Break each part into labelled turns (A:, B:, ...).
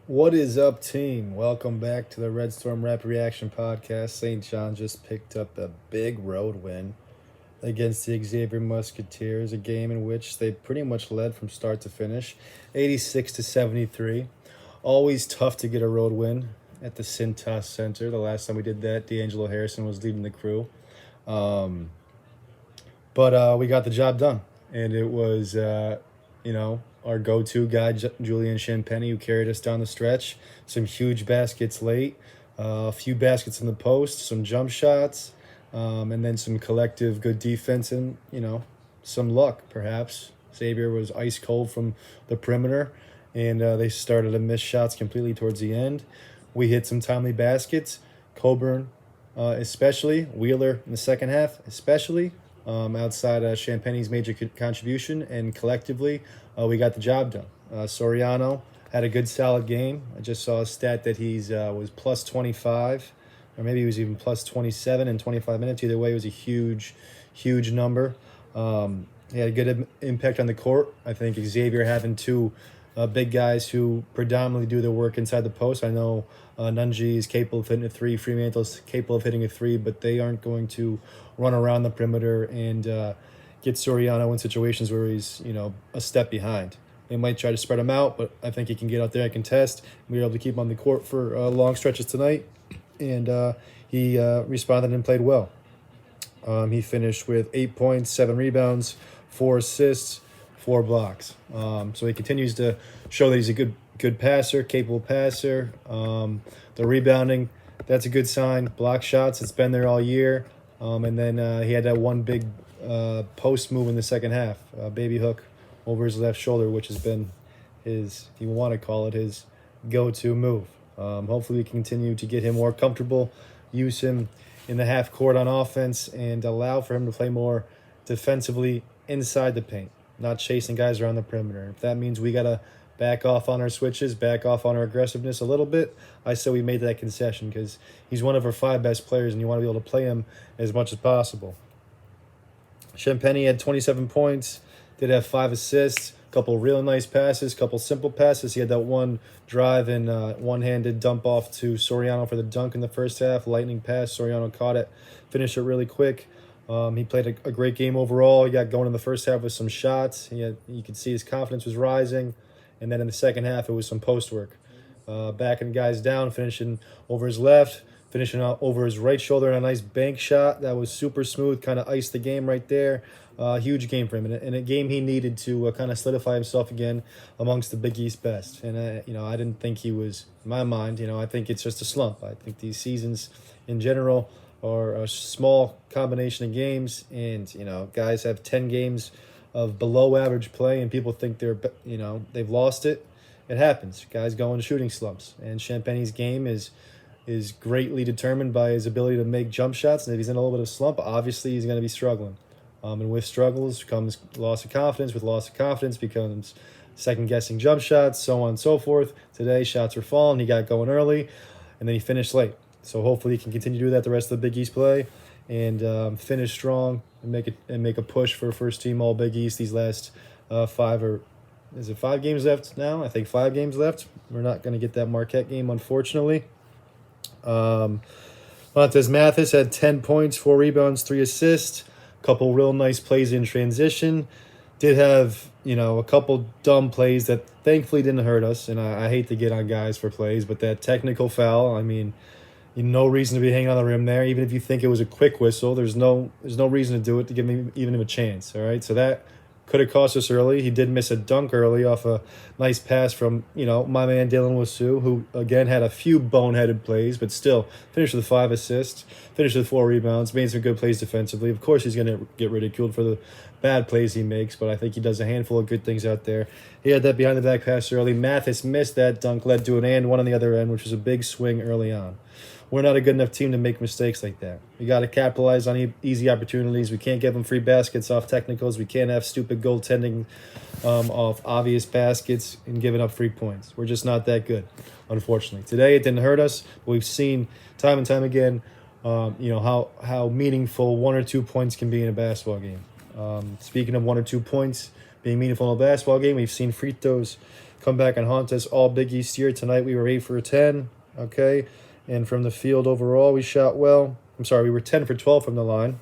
A: What is up, team? Welcome back to the Red Storm Rapid Reaction Podcast. St. John just picked up a big road win against the Xavier Musketeers, a game in which they pretty much led from start to finish, 86 to 73. Always tough to get a road win at the Cintas Center. The last time we did that, D'Angelo Harrison was leading the crew. But we got the job done, and it was, our go-to guy, Julian Champagny, who carried us down the stretch. Some huge baskets late, a few baskets in the post, some jump shots, and then some collective good defense and, some luck, perhaps. Xavier was ice cold from the perimeter, and they started to miss shots completely towards the end. We hit some timely baskets. Coburn, especially. Wheeler in the second half, especially. Outside Champagne's major contribution, and collectively, we got the job done. Soriano had a good, solid game. I just saw a stat that he's was plus 25, or maybe he was even plus 27 in 25 minutes. Either way, it was a huge, huge number. He had a good impact on the court. I think Xavier having two big guys who predominantly do their work inside the post. I know Nunji is capable of hitting a three, Fremantle's capable of hitting a three, but they aren't going to run around the perimeter and get Soriano in situations where he's, a step behind. They might try to spread him out, but I think he can get out there and contest. We were able to keep him on the court for long stretches tonight, and he responded and played well. He finished with 8 points, 7 rebounds, 4 assists, 4 blocks. So he continues to show that he's a good passer, capable passer. The rebounding, that's a good sign. Block shots, it's been there all year. And then he had that one big post move in the second half, baby hook over his left shoulder, which has been his, if you want to call it, his go-to move. Hopefully we can continue to get him more comfortable, use him in the half court on offense, and allow for him to play more defensively inside the paint, not chasing guys around the perimeter. If that means we got to back off on our switches, back off on our aggressiveness a little bit, I say we made that concession because he's one of our 5 best players, and you want to be able to play him as much as possible. Champagny had 27 points, did have 5 assists, a couple real nice passes, a couple simple passes. He had that one drive and one-handed dump off to Soriano for the dunk in the first half. Lightning pass, Soriano caught it, finished it really quick. He played a great game overall. He got going in the first half with some shots. You could see his confidence was rising. And then in the second half, it was some post work. Backing guys down, finishing over his left, finishing out over his right shoulder, and a nice bank shot that was super smooth, kind of iced the game right there. Huge game for him, and a game he needed to kind of solidify himself again amongst the Big East best. And I didn't think he was, in my mind, I think it's just a slump. I think these seasons in general are a small combination of games, and guys have 10 games of below average play, and people think they've lost it. It happens. Guys go into shooting slumps, and Champagne's game is greatly determined by his ability to make jump shots. And if he's in a little bit of slump, obviously he's going to be struggling. And with struggles comes loss of confidence. With loss of confidence becomes second-guessing jump shots, so on and so forth. Today, shots were falling. He got going early, and then he finished late. So hopefully he can continue to do that the rest of the Big East play and finish strong and make a push for first team All Big East these last 5 or is it 5 games left now? I think 5 games left. We're not going to get that Marquette game, unfortunately. Montez Mathis had 10 points, 4 rebounds, 3 assists, a couple real nice plays in transition. Did have, a couple dumb plays that thankfully didn't hurt us, and I hate to get on guys for plays, but that technical foul, no reason to be hanging on the rim there. Even if you think it was a quick whistle, there's no reason to do it to give him even a chance. All right, so that could have cost us early. He did miss a dunk early off a nice pass from my man Dylan Wasu, who again had a few boneheaded plays, but still finished with 5 assists, finished with 4 rebounds, made some good plays defensively. Of course, he's going to get ridiculed for the bad plays he makes, but I think he does a handful of good things out there. He had that behind the back pass early. Mathis missed that dunk, led to an and one on the other end, which was a big swing early on. We're not a good enough team to make mistakes like that. We got to capitalize on easy opportunities. We can't give them free baskets off technicals. We can't have stupid goaltending off obvious baskets and giving up free points. We're just not that good, unfortunately. Today it didn't hurt us. We've seen time and time again, how meaningful 1 or 2 points can be in a basketball game. Speaking of 1 or 2 points being meaningful in a basketball game, we've seen free throws come back and haunt us all Big East year. Tonight we were 8 for 10, okay? And from the field overall, we shot well. I'm sorry, we were 10 for 12 from the line,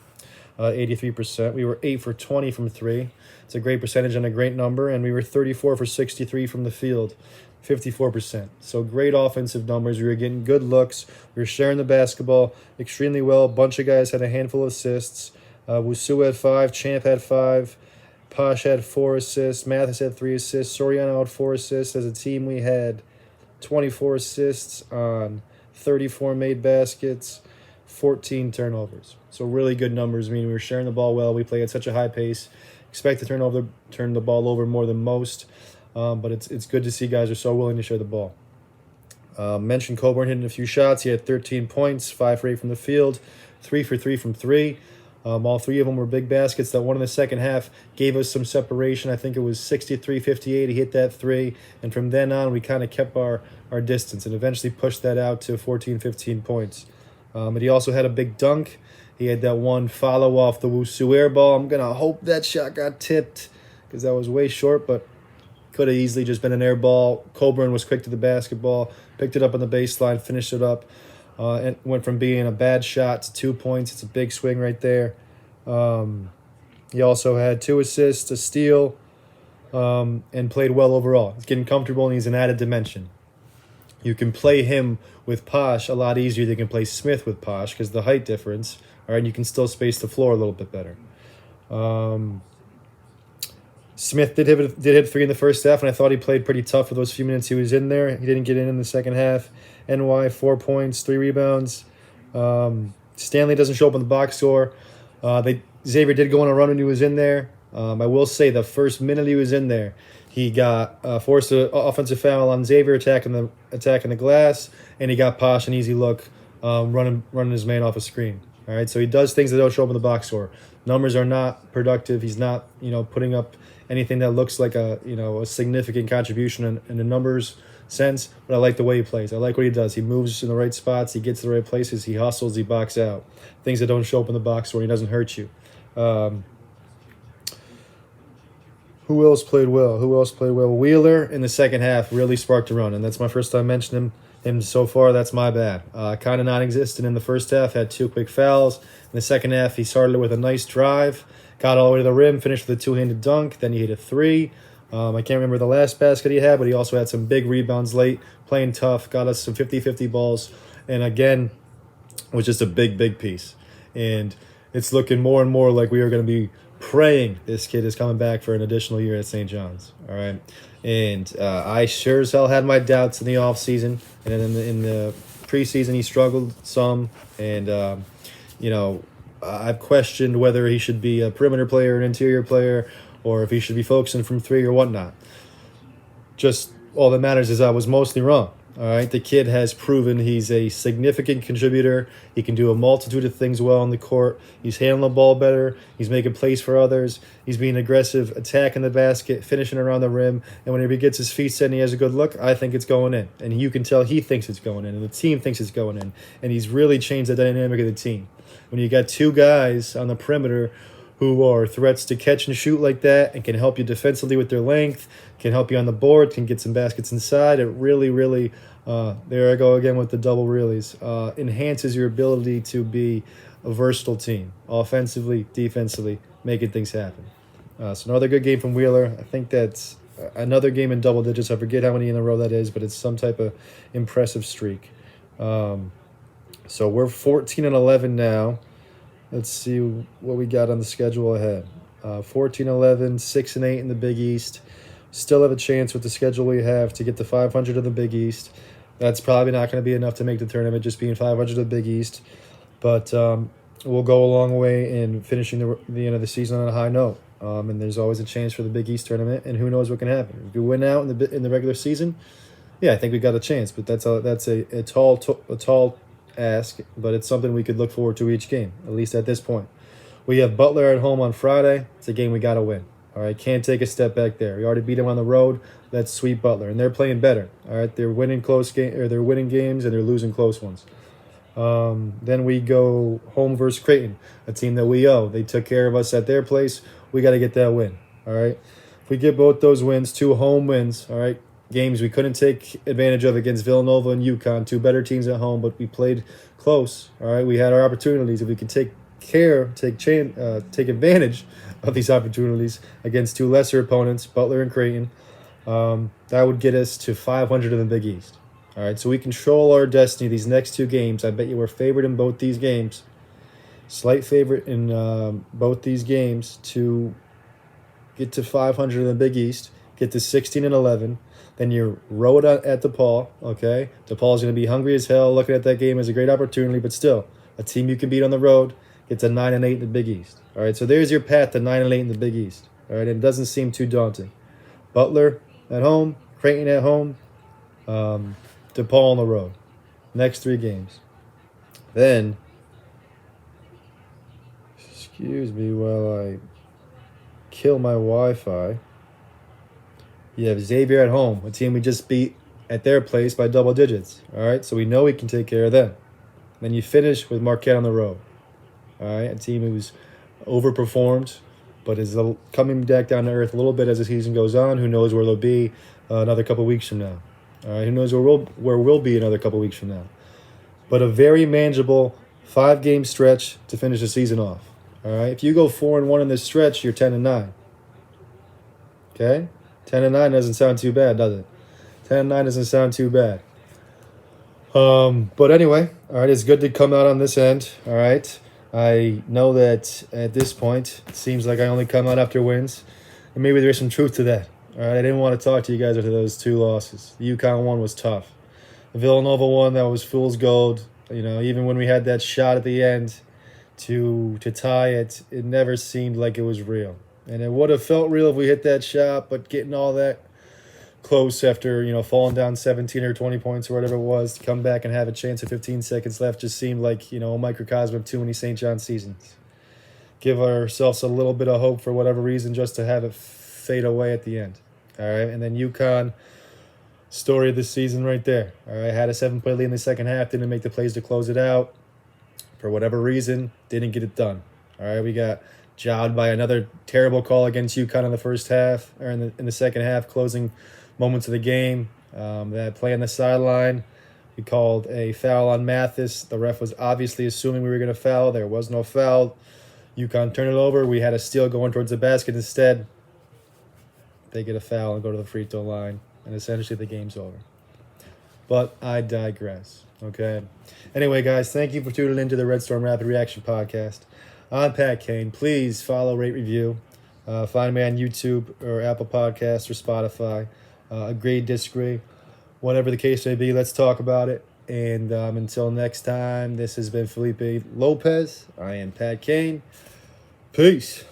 A: 83%. We were 8 for 20 from 3. It's a great percentage and a great number. And we were 34 for 63 from the field, 54%. So great offensive numbers. We were getting good looks. We were sharing the basketball extremely well. A bunch of guys had a handful of assists. Wusu had 5, Champ had 5, Posh had 4 assists, Mathis had 3 assists, Soriano had 4 assists. As a team, we had 24 assists on 34 made baskets, 14 turnovers. So really good numbers. I mean, we were sharing the ball well. We play at such a high pace. Expect to turn the ball over more than most, but it's good to see guys are so willing to share the ball. Mentioned Coburn hitting a few shots. He had 13 points, 5 for 8 from the field, 3 for 3 from 3. All 3 of them were big baskets. That one in the second half gave us some separation. I think it was 63-58. He hit that 3. And from then on, we kind of kept our distance and eventually pushed that out to 14, 15 points. But he also had a big dunk. He had that one follow off the Wusu air ball. I'm going to hope that shot got tipped because that was way short, but could have easily just been an air ball. Coburn was quick to the basketball, picked it up on the baseline, finished it up. And went from being a bad shot to 2 points. It's a big swing right there. He also had 2 assists, a steal, and played well overall. He's getting comfortable, and he's an added dimension. You can play him with Posh a lot easier than you can play Smith with Posh because the height difference. All right, and you can still space the floor a little bit better. Smith did hit 3 in the first half, and I thought he played pretty tough for those few minutes he was in there. He didn't get in the second half. NY, 4 points, 3 rebounds. Stanley doesn't show up in the box score. Xavier did go on a run when he was in there. I will say the first minute he was in there, he got forced an offensive foul on Xavier attacking the glass, and he got Posh an easy look running his man off a screen. All right, so he does things that don't show up in the box score. Numbers are not productive. He's not putting up anything that looks like a significant contribution in the numbers sense, but I like the way he plays. I like what he does. He moves in the right spots. He gets to the right places. He hustles. He box out. Things that don't show up in the box score. He doesn't hurt you. Who else played well? Wheeler in the second half really sparked a run, and that's my first time mentioning him so far. That's my bad. Kind of non-existent in the first half. Had 2 quick fouls. In the second half, he started with a nice drive, got all the way to the rim, finished with a 2-handed dunk. Then he hit a 3. I can't remember the last basket he had, but he also had some big rebounds late, playing tough, got us some 50-50 balls, and again, was just a big, big piece. And it's looking more and more like we are going to be praying this kid is coming back for an additional year at St. John's, all right? And I sure as hell had my doubts in the offseason, and then in the preseason he struggled some, and, I've questioned whether he should be a perimeter player, an interior player, or if he should be focusing from 3 or whatnot. Just all that matters is I was mostly wrong. All right, the kid has proven he's a significant contributor. He can do a multitude of things well on the court. He's handling the ball better. He's making plays for others. He's being aggressive, attacking the basket, finishing around the rim. And whenever he gets his feet set and he has a good look, I think it's going in. And you can tell he thinks it's going in, and the team thinks it's going in. And he's really changed the dynamic of the team. When you got 2 guys on the perimeter who are threats to catch and shoot like that and can help you defensively with their length, can help you on the board, can get some baskets inside. It really, really, there I go again with the double reallys, enhances your ability to be a versatile team, offensively, defensively, making things happen. So another good game from Wheeler. I think that's another game in double digits. I forget how many in a row that is, but it's some type of impressive streak. So we're 14-11 now. Let's see what we got on the schedule ahead. 14-11, 6-8 in the Big East. Still have a chance with the schedule we have to get to 500 in the Big East. That's probably not going to be enough to make the tournament, just being 500 in the Big East. But we'll go a long way in finishing the end of the season on a high note. And there's always a chance for the Big East tournament, and who knows what can happen. If we win out in the regular season, yeah, I think we got a chance. But that's a tall ask, but it's something we could look forward to each game, at least at this point. We have Butler at home on Friday. It's a game we got to win. All right, can't take a step back there. We already beat them on the road. Let's sweep Butler, and they're playing better. All right, they're winning they're winning games and they're losing close ones. Then we go home versus Creighton, a team that we owe. They took care of us at their place. We got to get that win. All right, if we get both those wins, 2 home wins, all right, games we couldn't take advantage of against Villanova and UConn, two better teams at home, but we played close. All right, we had our opportunities. If we could take advantage of these opportunities against two lesser opponents, Butler and Creighton, that would get us to 500 in the Big East. All right, so we control our destiny these next two games. I bet you we're favored in both these games. Slight favorite in both these games to get to 500 in the Big East, get to 16-11. Then you row it at DePaul, okay? DePaul's going to be hungry as hell, looking at that game as a great opportunity, but still, a team you can beat on the road gets a 9-8 in the Big East. All right, so there's your path to 9-8 in the Big East. All right, and it doesn't seem too daunting. Butler at home, Creighton at home, DePaul on the road. Next three games. Then, excuse me while I kill my Wi-Fi. You have Xavier at home, a team we just beat at their place by double digits. All right, so we know we can take care of them. Then you finish with Marquette on the road. All right, a team who's overperformed, but is coming back down to earth a little bit as the season goes on. Who knows where they'll be another couple weeks from now? All right, who knows where we'll be another couple weeks from now? But a very manageable 5-game stretch to finish the season off. All right, if you go 4-1 in this stretch, you're 10-9. Okay, 10-9 doesn't sound too bad, does it? 10-9 doesn't sound too bad. But anyway, all right, it's good to come out on this end. All right, I know that at this point, it seems like I only come out after wins, and maybe there's some truth to that. All right, I didn't want to talk to you guys after those two losses. The UConn one was tough. The Villanova one, that was fool's gold. You know, even when we had that shot at the end to tie it, it never seemed like it was real. And it would have felt real if we hit that shot, but getting all that close after, falling down 17 or 20 points or whatever it was to come back and have a chance at 15 seconds left just seemed like, a microcosm of too many St. John seasons. Give ourselves a little bit of hope for whatever reason just to have it fade away at the end. All right, and then UConn, story of the season right there. All right, had a 7-point lead in the second half, didn't make the plays to close it out. For whatever reason, didn't get it done. All right, we got jobbed by another terrible call against UConn in the first half, or in the second half, closing moments of the game. That play on the sideline, we called a foul on Mathis. The ref was obviously assuming we were going to foul. There was no foul. UConn turned it over. We had a steal going towards the basket instead. They get a foul and go to the free throw line, and essentially the game's over. But I digress, okay? Anyway, guys, thank you for tuning in to the Red Storm Rapid Reaction Podcast. I'm Pat Kane. Please follow, rate, review. Find me on YouTube or Apple Podcasts or Spotify. Agree, disagree, whatever the case may be, let's talk about it. And until next time, this has been Felipe Lopez. I am Pat Kane. Peace.